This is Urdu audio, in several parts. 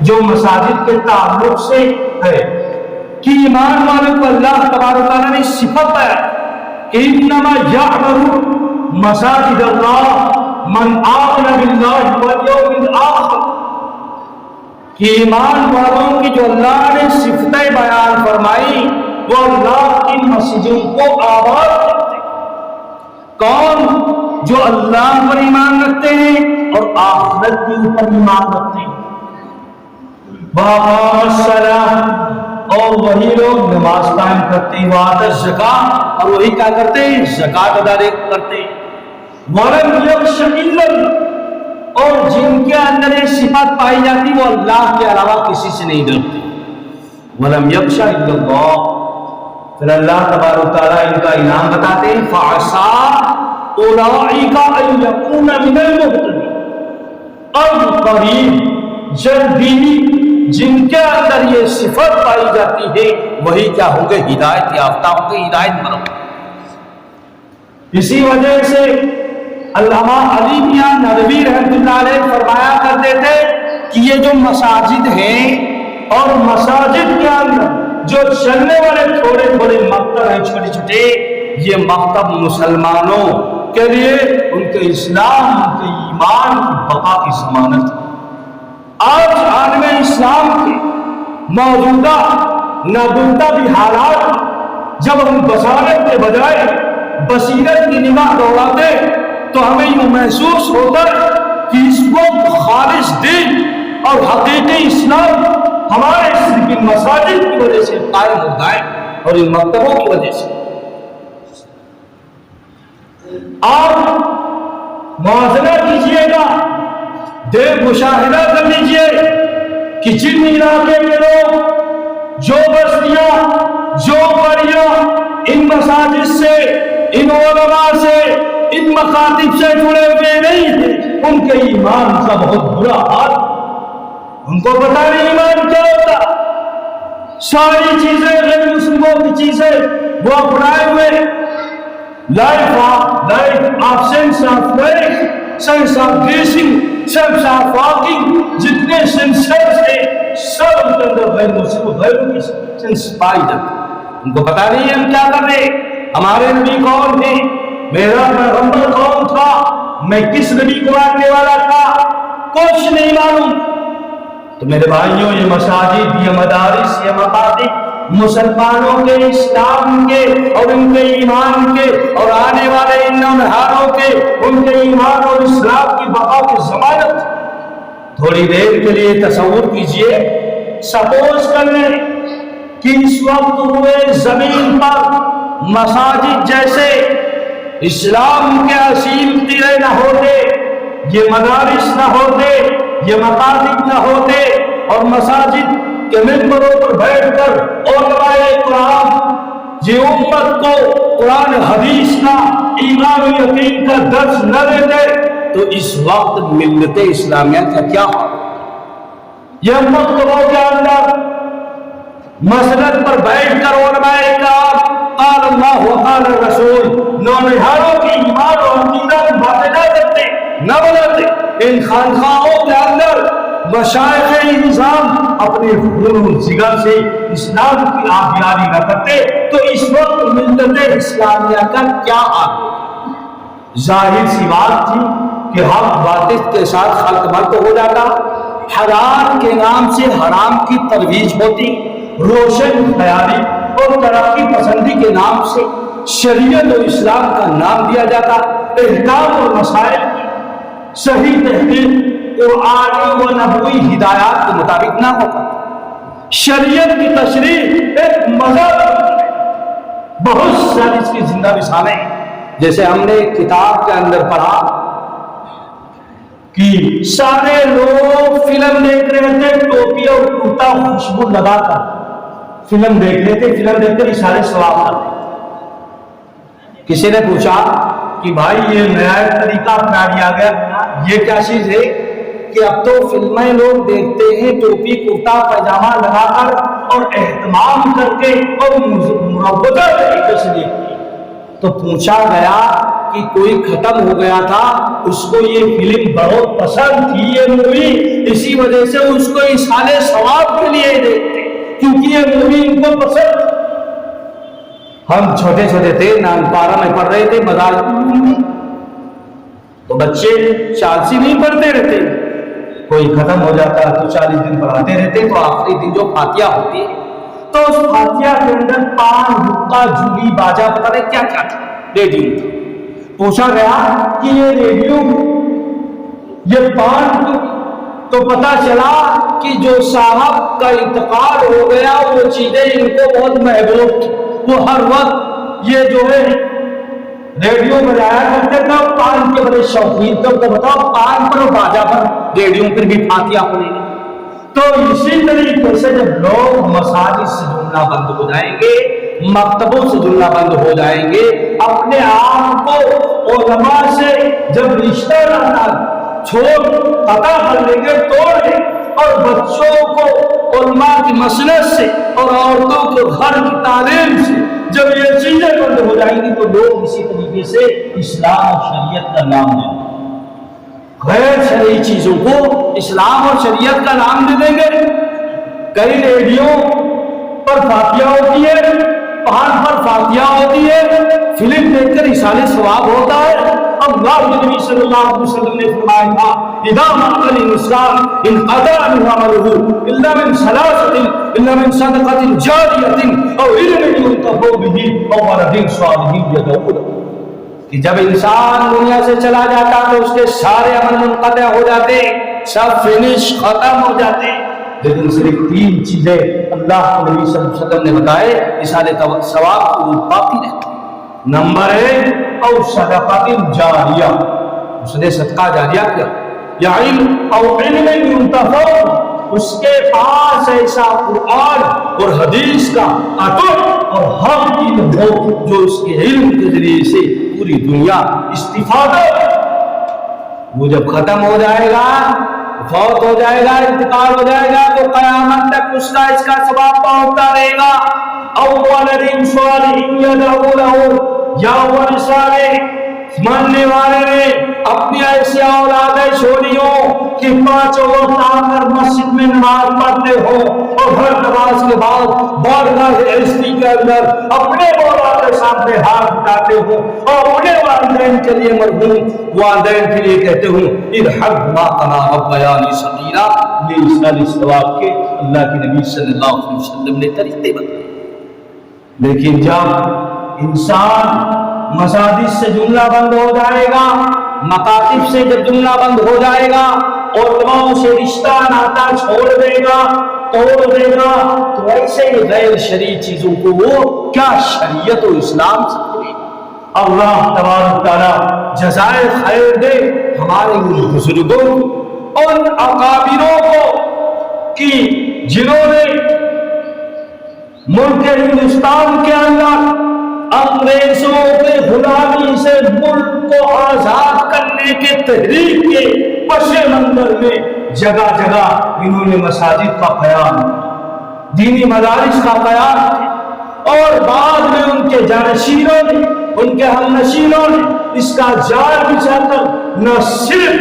جو مساجد کے تعلق سے ہے کہ ایمان والوں کو اللہ تبارک و تعالیٰ نے صفت ہے کہ انما یعمر مساجد اللہ من آمن باللہ والیوم الآخر، کہ ایمان والوں کی جو اللہ نے صفتیں بیان فرمائی وہ اللہ کی مسجدوں کو آباد کرتے ہیں۔ کون؟ جو اللہ پر ایمان رکھتے ہیں اور آخرت کے اوپر ایمان رکھتے ہیں۔ وَأَقَامَ الصَّلَاةَ، اور وہی لوگ نماز قائم کرتے ہیں، وَآتَى الزَّكَاةَ، اور وہی کیا کرتے ہیں؟ زکوٰۃ ادا کرتے ہیں۔ وَلَمْ يَخْشَ إِلَّا اللَّهَ، اور جن کے اندر یہ صفت پائی جاتی وہ اللہ کے علاوہ کسی سے نہیں ڈرتے۔ وَلَمْ يَخْشَ إِلَّا اللَّهَ، پھر اللہ تبارک و تعالیٰ ان کا انعام بتاتے ہیں، فَعَسَىٰ أُولَٰئِكَ أَن يَكُونَ مِنَ الْمُهْتَدِينَ، اب قریب جلدی جن کے اندر یہ صفت پائی جاتی ہے وہی کیا ہوں گے؟ ہدایت یافتہ ہوں گے، ہدایت پر ہوں گے۔ اسی وجہ سے علامہ علی میاں ندوی رحمۃ اللہ علیہ فرمایا کرتے تھے کہ یہ جو مساجد ہیں اور مساجد کے اندر جو چلنے والے تھوڑے تھوڑے مکتب ہیں چھوٹے چھوٹے، یہ مکتب مسلمانوں کے لیے ان کے اسلام، ان کے ایمان کی بقا کی ضمانت ہے۔ آج عالم اسلام کے موجودہ نابودہ بھی حالات جب ہم بصارت کے بجائے بصیرت کی نگاہ دوڑاتے تو ہمیں یوں محسوس ہوتا ہے کہ اس وقت خالص دین اور حقیقی اسلام ہمارے صرف ان مساجد کی وجہ سے قائم ہوتا ہے اور ان مکتبوں کی وجہ سے۔ آپ موازنہ کیجئے گا، دیکھ مشاہدہ کر لیجئے کہ جن علاقے کے لوگ، جو بستیاں، جو قریہ ان مساجد سے، ان علماء سے، ان مکاتب سے جڑے ہوئے نہیں تھے، ان کے ایمان کا بہت برا حال، ان کو پتہ نہیں ایمان کیا ہوتا۔ ساری چیزیں غیر مسلموں کی چیزیں وہ اپنائے ہوئے، life of sense of life, sense of dressing, sense of walking, جتنے سینسرز ہیں سب ان کے اندر غیر مسلم غیروں کی سینس پائی جاتی۔ ان کو پتہ نہیں ہم کیا کر رہے، ہمارے نبی کون تھے، میرا پیغمبر کون تھا، میں کس نبی کو ماننے والا تھا، کچھ نہیں معلوم۔ تو میرے بھائیوں، یہ مساجد، یہ مدارس، یہ مکاتب مسلمانوں کے اسلام کے اور ان کے ایمان کے اور آنے والے ان نوجوانوں کے ان کے ایمان اور اسلام کی بقا کی ضمانت۔ تھوڑی دیر کے لیے تصور کیجئے، سپوز کر لیں کہ اس وقت ہوئے زمین پر مساجد جیسے اسلام کے اصیل تیرے نہ ہوتے، یہ مدارس نہ ہوتے، یہ مکاتب نہ ہوتے، اور مساجد کے ممبروں پر بیٹھ کر علماء کرام یہ امت کو قرآن حدیث کا، ایمان و یقین کا درس نہ دیتے تو اس وقت ملت اسلامیہ کا کیا حال؟ یہ مکتبوں کے اندر مسجد پر بیٹھ کر علماء کرام قال اللہ و قال رسول نونہاروں کی ایمان و عقیدہ کی باتیں نہ کرتے، نہ بناتے۔ ان خانقاہوں کے اندر مشائخ نظام اپنے خون و جگر سے اسلام کی آبیاری نہ کرتے تو اس وقت ملت اسلامیہ کا کیا حال؟ ظاہر سی بات تھی کہ حق باطل کے ساتھ خلط ملط ہو جاتا، حلال کے نام سے حرام کی ترویج ہوتی، روشن خیالی اور ترقی پسندی کے نام سے شریعت و اسلام کا نام دیا جاتا، احکام اور مسائل کی صحیح تحقیق قرآنی و نبوی ہدایات کے مطابق نہ ہوتا، شریعت کی تشریح ایک مذہب، بہت ساری اس کی زندہ مثالیں ہیں۔ جیسے ہم نے کتاب کے اندر پڑھا کہ سارے لوگ فلم دیکھ رہے تھے ٹوپی اور کرتا خوشبو لگا کر فلم دیکھ رہے تھے، فلم دیکھ کر اشارے ثواب کرتے۔ کسی نے پوچھا کہ بھائی یہ نیا طریقہ اپنا لیا گیا، یہ کیا چیز ہے کہ اب تو فلمیں لوگ دیکھتے ہیں ٹوپی کرتا پائجامہ لگا کر اور اہتمام کر کے اور مروجہ طریقے سے دیکھتے ہیں۔ تو پوچھا گیا کہ کوئی ختم ہو گیا تھا، اس کو یہ فلم بہت پسند تھی، یہ مووی، اسی وجہ سے اس کو ایصال ثواب کے لیے دیکھتے کیونکہ یہ مووی ان کو پسند۔ ہم چھوٹے چھوٹے تھے، نانپارہ میں پڑھ رہے تھے مدارس میں، تو بچے چالسی نہیں پڑھتے رہتے، کوئی ختم ہو جاتا تو 40 دن پڑھاتے رہتے، تو آخری دن جو فاتحہ ہوتی ہے تو اس فاتحہ کے اندر پان، حقہ، جھولی، باجا، پتہ نہیں کیا کیا تھا، ریڈیو تھا۔ پوچھا گیا کہ یہ ریڈیو، یہ پان، تو پتا چلا کہ جو صاحب کا انتقال ہو گیا وہ چیزیں ان کو بہت محبوب تھی، وہ ہر وقت یہ جو ہے ریڈیو بجایا کرتے تھے، پان کے بڑے شوقین تھے۔ تو بتاؤ پان پر اور باجا پر ریڈیو پر بھی فاتحہ پڑھیں گے۔ تو اسی طریقے سے جب لوگ مساجد سے جڑنا بند ہو جائیں گے، مکتبوں سے جڑنا بند ہو جائیں گے، اپنے آپ کو علماء سے جب رشتہ ناتا قطع کر لیں گے، توڑ دیں، اور بچوں کو علماء کی مسلک سے اور عورتوں کو گھر کی تعلیم سے جب یہ چیزیں بند ہو جائیں گی تو لوگ اسی طریقے سے اسلام اور شریعت کا نام دیں گے، غیر شرعی چیزوں کو اسلام اور شریعت کا نام دے دیں گے۔ کئی ریڈیو پر فاتحہ ہوتی ہے، پان پر فاتحہ ہوتی ہے، فلم دیکھ کر ایصال ثواب ہوتا ہے۔ اللہ کے نبی صلی اللہ علیہ وسلم نے فرمایا تھا اذا مات الانسان انقطع عنه عمله الا من ثلاثه الا من صدقه جاريه او علم ينتفع به او ولد صالح يدعو له، کہ جب انسان دنیا سے چلا جاتا تو اس کے سارے عمل منقطع ہو جاتے، سب فنش ختم ہو جاتے، لیکن صرف 3 چیزیں اللہ کے نبی صلی اللہ علیہ وسلم نے بتائے ایصال ثواب کو باقی رہتے۔ نمبر 1 او صدقۃ جاریہ، اس نے صدقہ جاریہ کیا، یا علم او علم ينتفع، اس کے پاس ایسا قرآن اور حدیث کا اٹوٹ اور حق علم ہو جو اس کے علم کے ذریعے سے پوری دنیا استفادہ۔ وہ جب ختم ہو جائے گا، فوت ہو جائے گا، انتقال ہو جائے گا، تو قیامت تک اس کا ثواب پہنچتا رہے گا۔ او ولد صالح يدعو له، یا ولد صالح ماننے والے نے اپنی ایسی اولادیں چھوڑی ہو کہ 5 وقت آ کر مسجد میں نماز پڑھتے ہو اور ہر نماز کے بعد بارگاہ عزتی کے اندر اپنے مولا کے سامنے ہاتھ اٹھاتے ہو اور اپنے والدین کے لیے مرحوم والدین کے لیے کہتے ہو ارحم ما کما ربیانی صغیرا، یہ ایصال ثواب کے اللہ کے نبی صلی اللہ علیہ وسلم نے طریقے بتائے۔ لیکن جب انسان مساجد سے جملہ بند ہو جائے گا، مکاتب سے جب جملہ بند ہو جائے گا، علماء سے رشتہ ناتا چھوڑ دے گا، توڑ دے گا، تو ایسے ہی غیر شرعی چیزوں کو وہ کیا شریعت و اسلام سے کرے گا۔ اللہ تبارک تعالیٰ جزائے خیر دے ہمارے ان بزرگوں اور اکابروں کو کہ جنہوں نے ملک ہندوستان کے اندر انگریزوں کے غلامی سے ملک کو آزاد کرنے کے تحریک کے پس منظر میں جگہ جگہ انہوں نے مساجد کا قیام، دینی مدارس کا قیام کیا، اور بعد میں ان کے جانشینوں نے، ان کے ہم نشینوں نے اس کا جال بچھا کر نہ صرف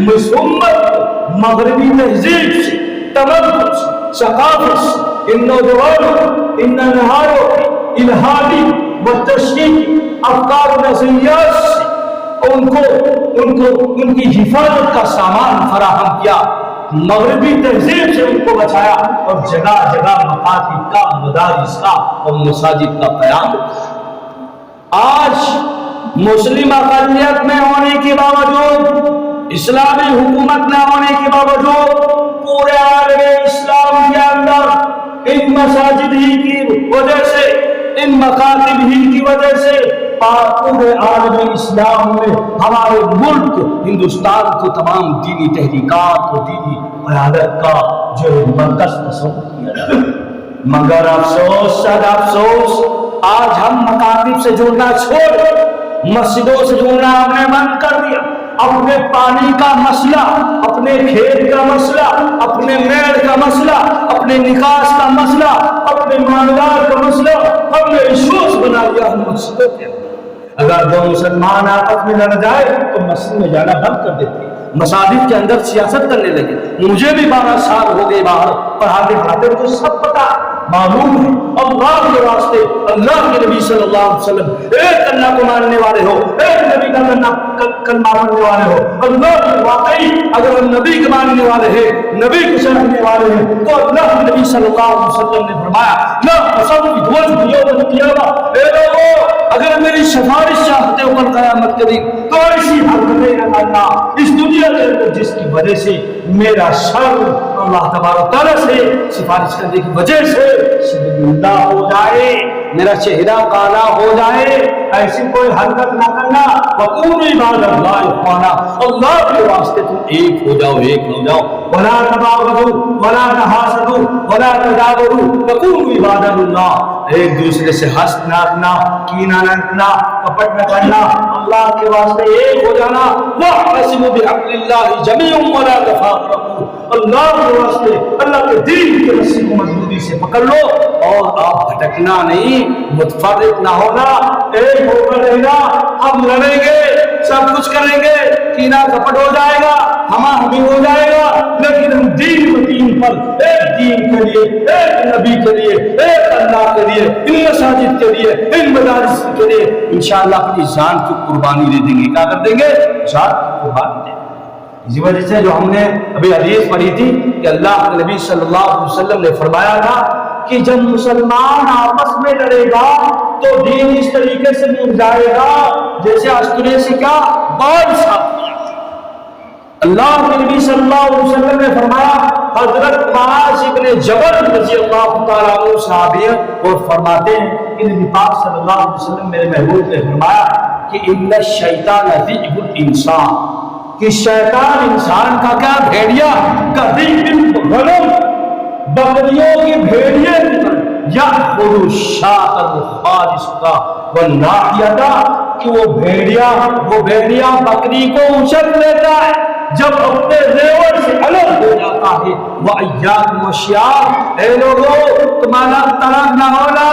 مسلمت مغربی تہذیب سے، تمدن سے، ثقافت سے ان نوجوانوں، ان نہاروں الہادی و تشکیل افکار و نظریات سے ان کی حفاظت کا سامان فراہم کیا، مغربی تہذیب سے ان کو بچایا، اور جگہ جگہ مکاتب کا، مدارس کا اور مساجد کا قیام۔ آج مسلم اقلیت میں ہونے کے باوجود، اسلامی حکومت نہ ہونے کے باوجود، پورے عالم اسلام کے اندر ان مساجد ہی کی وجہ سے، ان مکاتب ہی کی وجہ سے پورے عالم اسلام میں ہمارے ملک ہندوستان کو تمام دینی تحریکات اور دینی قیادت کا جو مرکز تصور کیا جاتا ہے۔ مگر افسوس، صد افسوس، آج ہم مکاتب سے جڑنا چھوڑ، مسجدوں سے جڑنا ہم نے بند کر دیا۔ اپنے پانی کا مسئلہ، اپنے کھیت کا مسئلہ، اپنے میڑ کا مسئلہ، اپنے نکاس کا مسئلہ، اپنے معاملات کا مسئلہ ہم نے ایشوز بنا لیا ہم مسجدوں کے۔ اگر دو مسلمان آپس میں لڑ جائے تو مسجد میں جانا بند کر دیتے، مساجد کے اندر سیاست کرنے لگے۔ مجھے بھی 12 سال ہو گئے باہر پڑھاتے پڑھاتے، مجھے سب پتا معلوم ہے۔ اللہ کے واسطے اللہ کے نبی صلی اللہ علیہ وسلم، ایک اللہ کو ماننے والے ہو، ایک نبی کا کلمہ ماننے والے ہو، اللہ کے واقعی اگر ہم نبی کے ماننے والے ہیں، نبی کو سمجھنے والے ہیں، تو اللہ کے نبی صلی اللہ علیہ وسلم نے فرمایا لا تصوّد وجه یوم القیامہ، اے لوگوں اگر میری سفارش چاہتے ہو کل قیامت کے دن تو ایسی حرکتیں نہ کرنا اس دنیا کے اندر جس کی وجہ سے میرا سر اللہ تبارک تعالیٰ سے سفارش کرنے کی وجہ سے شرمندہ ہو جائے، میرا چہرہ کالا ہو جائے، ایسی کوئی حرکت نہ کرنا۔ وَقُولُوا عِبَادَ اللَّهِ إِخْوَانًا، اللہ کے واسطے تم ایک ہو جاؤ، ایک ہو جاؤ۔ وَلَا تَبَاغَضُوا وَلَا تَحَاسَدُوا وَلَا تَدَابَرُوا وَقُولُوا عِبَادَ اللَّهِ، ایک دوسرے سے حسد نہ رکھنا، کینہ نہ رکھنا، کپٹ نہ کرنا، اللہ کے واسطے ایک ہو جانا۔ وَاعْتَصِمُوا بِحَبْلِ اللَّهِ جَمِيعًا وَلَا تَفَرَّقُوا، اللہ کے واسطے اللہ کے دین کے رسی کو مضبوطی سے پکڑ لو اور آپ بھٹکنا نہیں، متفرق نہ ہونا، ایک ہو کر رہنا۔ ہم لڑیں گے، سب کچھ کریں گے، کینہ کپٹ ہو جائے گا، ہمیں ہو جائے گا، لیکن ہم دین و دین پر ایک دین کے لیے، ایک نبی کے لیے، ایک اللہ کے لیے، ان مساجد کے لیے، ان مدارس کے لیے انشاءاللہ اپنی جان کی قربانی دے دیں گے۔ کیا کر دیں گے؟ جان کی قربانی دیں گے۔ اسی وجہ سے جو ہم نے ابھی حدیث پڑھی تھی کہ اللہ کے نبی صلی اللہ علیہ وسلم نے فرمایا تھا کہ جب مسلمان آپس میں لڑے گا تو دین اس طریقے سے مل جائے گا جیسے استرے سے کیا بال صاف ہو جاتا ہے۔ اللہ کے نبی صلی اللہ علیہ وسلم نے فرمایا، حضرت معاذ ابن جبل رضی اللہ تعالیٰ عنہ صحابی ہیں، وہ فرماتے ہیں کہ نبی پاک صلی اللہ علیہ وسلم میرے محبوب نے فرمایا کہ ان الشیطان ذئب الانسان، کہ شیطان انسان کا کیا بھیڑیا کا ذئب غنم، بکریوں کی بھیڑیے کی طرح، یأخذ الشاة الخالصة والناحیة، کہ وہ بھیڑیا بکری کو اچک لیتا ہے جب اپنے ریوڑ سے الگ ہو جاتا ہے۔ وَإِيَّاكُمْ وَالشِّعَارَ، اے لوگوں تم الگ تلگ نہ ہونا،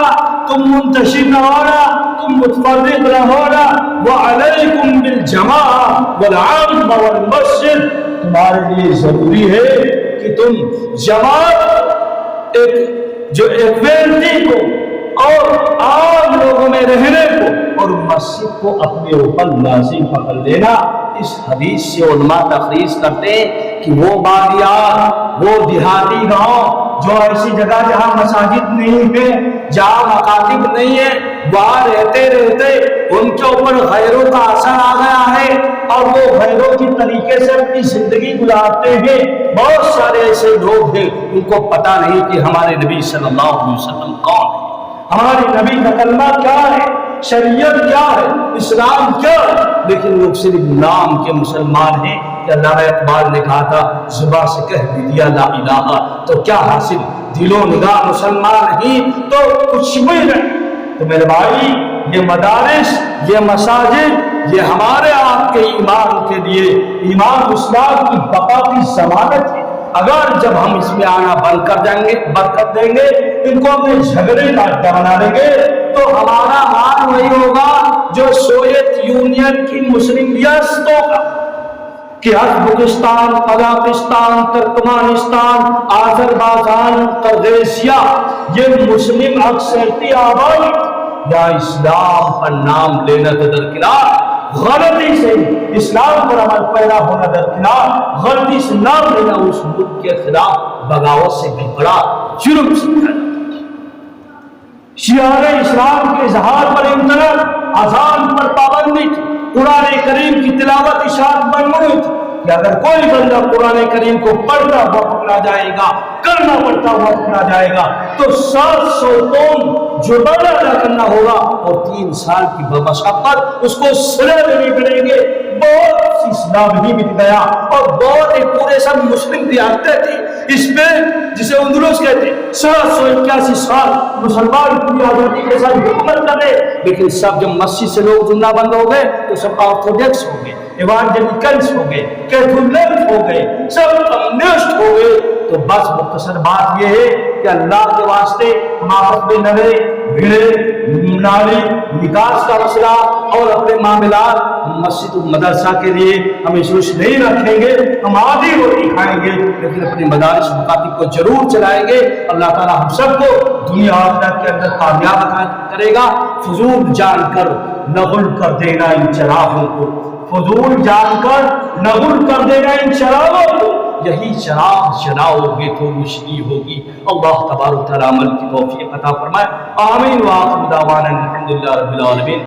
تم منتشر نہ ہونا، تم متفرق نہ ہونا۔ وَعَلَيْكُمْ بِالْجَمَاعَةِ وَالْعَامَّةِ وَالْمَسْجِدِ، تمہارے لیے ضروری ہے کہ تم جماعت، ایک ویلٹی کو اور عام لوگوں میں رہنے کو اور مسجد کو اپنے اوپر لازم پکڑ لینا۔ اس حدیث سے علماء تخریج کرتے ہیں کہ وہ باغیات، وہ دیہاتی گاؤں جو ایسی جگہ جہاں مساجد نہیں ہے، جہاں مکاتب نہیں ہے، وہاں رہتے رہتے ان کے اوپر غیروں کا اثر آ گیا ہے اور وہ غیروں کی طریقے سے اپنی زندگی گزارتے ہیں۔ بہت سارے ایسے لوگ ہیں ان کو پتہ نہیں کہ ہمارے نبی صلی اللہ علیہ وسلم کون ہے، ہمارے نبی کا کلمہ کیا ہے، شریعت کیا ہے، اسلام کیا ہے، لیکن لوگ صرف نام کے مسلمان ہیں۔ کہ علامہ اقبال نے کہا تھا زبان سے کہہ بھی دیا لا الہ تو کیا حاصل، دل و نگاہ مسلمان ہی تو کچھ بھی نہیں۔ تو میرے بھائی، یہ مدارس، یہ مساجد، یہ ہمارے آپ کے ایمان کے لیے، ایمان اسلام کی بقا کی ضمانت ہے۔ اگر جب ہم اس میں آنا بند کر دیں گے، ان کو اپنے جھگڑے کا اڈا بنا دیں گے، تو ہمارا حال وہی ہوگا جو سوویت یونین کی مسلم ریاستوں کا، کہ ازبکستان، قزاقستان، ترکمانستان، آذربائیجان، قرغیزیا، یہ مسلم اکثریتی آبائی یا اسلام پر نام لینا تو درکنار، غلطی سے اسلام پر عمل پیدا ہونا درکنار، غلطی سے نام لینا اس ملک کے خلاف بغاوت سے بھی بڑا جرم سمجھا جاتا ہے۔ شعار اسلام کے اظہار پر امتناع، اذان پر پابندی، قرآن کریم کی تلاوت اشاعت ممنوع تھی کہ اگر کوئی بندہ قرآن کریم کو پڑھتا ہوا پکڑا جائے گا، کرنا پڑتا ہوا پکڑا جائے گا تو 700 ٹون جرمانہ ادا کرنا ہوگا اور 3 سال کی بمشقت اس کو سزا دینی پڑے گی۔ بہت سی اسلام ہی مٹ گیا اور بہت ہی پورے سب مسلم ریاستیں تھی اس میں، جسے اندلس کہتے ہیں، 781 سال مسلمان پوری آزادی کے ساتھ حکومت کرے، لیکن سب جب مسجد سے لوگ جمنا بند ہو گئے تو سب آرتھوڈکس ہو گئے، ایوانجلیکلس ہو گئے، کیتھولک ہو گئے، سب کمیونسٹ ہو گئے، تو بس مختصر بات یہ ہے کہ اللہ کے واسطے ہم آپس میں لڑے بھیڑے نالی نکاس کا مسئلہ اور اپنے معاملات مسجد و مدرسہ کے لیے ہم سوچ نہیں رکھیں گے. ہم آدھی روٹی کھائیں گے لیکن اپنے مدارس مکاتب کو ضرور چلائیں گے. اللہ تعالیٰ ہم سب کو دنیا آخرت کے اندر کامیاب کرے گا. فضول جان کر نغل کر دینا ان چراغوں کو, فضول جان کر نغل کر دینا ان چراغوں کو, یہی چراغ جلاؤ گے تو روشنی ہوگی. اللہ تبارک و تعالی عمل کی توفیق عطا فرمائے. آمین. وآخر دعوانا الحمدللہ رب العالمین.